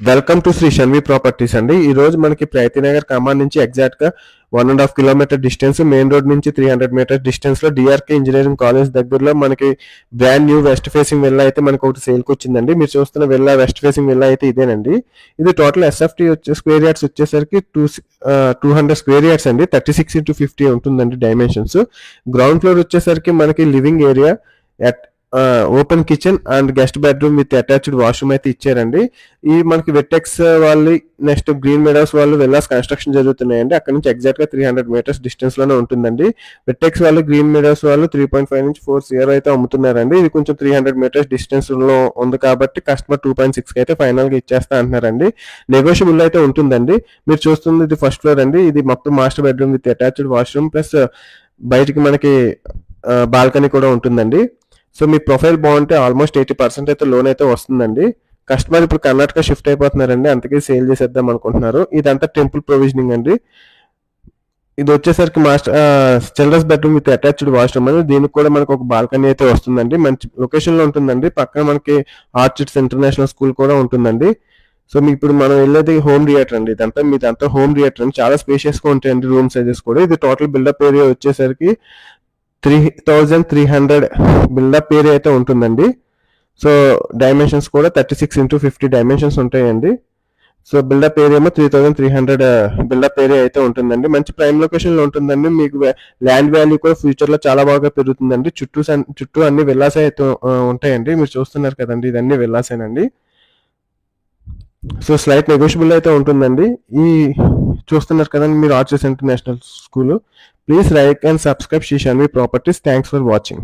Welcome to Shri Shanvi Properties అండి. ఈ రోజు మనకి ప్రైతినగర్ ఖమ్మం నుంచి ఎగ్జాక్ట్ గా 1.5 కిలోమీటర్ డిస్టెన్స్, మెయిన్ రోడ్ నుంచి 300 మీటర్స్ డిస్టెన్స్ లో డిఆర్కే ఇంజనీరింగ్ కాలేజ్ దగ్గరలో మనకి brand new west facing villa అయితే మనకి ఒకటి సేల్ కి వచ్చిందండి. మీరు చూస్తున్న విల్లా వెస్ట్ ఫేసింగ్ విల్లా అయితే ఇదేనండి. ఇది టోటల్ ఎస్ఎఫ్టీ స్క్వేర్ యార్డ్స్ వచ్చేసరికి 200 స్క్వేర్ యార్డ్స్ అండి. 36x50 ఉంటుందండి డైమెన్షన్స్. గ్రౌండ్ ఫ్లోర్ వచ్చేసరికి మనకి living area, open kitchen and guest bedroom with attached washroom అయితే ఇచ్చారండి. ఈ మనకి వెట్టెక్స్ వాళ్ళు, నెక్స్ట్ గ్రీన్ మెడోస్ వాళ్ళు విల్లాస్ కన్స్ట్రక్షన్ జరుగుతున్నాయండి. అక్కడ నుంచి ఎగ్జాక్ట్ గా 300 మీటర్స్ డిస్టెన్స్ లోనే ఉంటుందండి. వెట్టెక్స్ వాళ్ళు, గ్రీన్ మెడోస్ వాళ్ళు 3.5 నుంచి 4 CR అయితే అమ్ముతున్నారండి. ఇది కొంచెం 300 మీటర్స్ డిస్టెన్స్ లో ఉంది కాబట్టి కస్టమర్ 2.6 కి అయితే ఫైనల్ గా ఇచ్చేస్తా అంటున్నారండి. నెగోషియబుల్ అయితే ఉంటుందండి. మీరు చూస్తుంది ఇది ఫస్ట్ ఫ్లోర్ అండి. ఇది మొత్తం master bedroom with attached washroom plus బయటికి మనకి బాల్కనీ కూడా ఉంటుందండి. సో మీ ప్రొఫైల్ బాగుంటే ఆల్మోస్ట్ 80% అయితే లోన్ అయితే వస్తుందండి. కస్టమర్ ఇప్పుడు కర్ణాటక షిఫ్ట్ అయిపోతున్నారండి, అందుకే సేల్ చేసేద్దాం అనుకుంటున్నారు. ఇదంతా టెంపుల్ ప్రొవిజనింగ్ అండి. ఇది వచ్చేసరికి children's bedroom with attached washroom అండి. దీనికి కూడా మనకు ఒక బాల్కనీ అయితే వస్తుందండి. మంచి లొకేషన్ లో ఉంటుందండి. పక్కన మనకి ఆర్చిడ్స్ ఇంటర్నేషనల్ స్కూల్ కూడా ఉంటుందండి. సో మీకు ఇప్పుడు మనం వెళ్ళేది హోమ్ థియేటర్ అండి. మీదంతా హోమ్ థియేటర్ అండి. చాలా స్పేషియస్ గా ఉంటాయండి రూమ్ సైజెస్ కూడా. ఇది టోటల్ బిల్డప్ ఏరియా వచ్చేసరికి 3300 బిల్డప్ ఏరియా అయితే ఉంటుందండి. సో డైమెన్షన్స్ కూడా 36x50 డైమెన్షన్స్ ఉంటాయండి. సో బిల్డప్ ఏరియా ఏమో 3300 బిల్డప్ ఏరియా అయితే ఉంటుందండి. మంచి ప్రైమ్ లొకేషన్ లో ఉంటుందండి. మీకు ల్యాండ్ వాల్యూ కూడా ఫ్యూచర్ లో చాలా బాగా పెరుగుతుందండి. చుట్టూ అన్ని విల్లాసే అయితే ఉంటాయండి. మీరు చూస్తున్నారు కదండి, ఇదన్నీ విల్లాసేనండి. సో స్లైట్ నెగోషియబుల్ అయితే ఉంటుందండి. ఈ చూస్తున్నారు కదండి మీరు Orchids International School. Please like and subscribe Shri Shanvi Properties. Thanks for watching.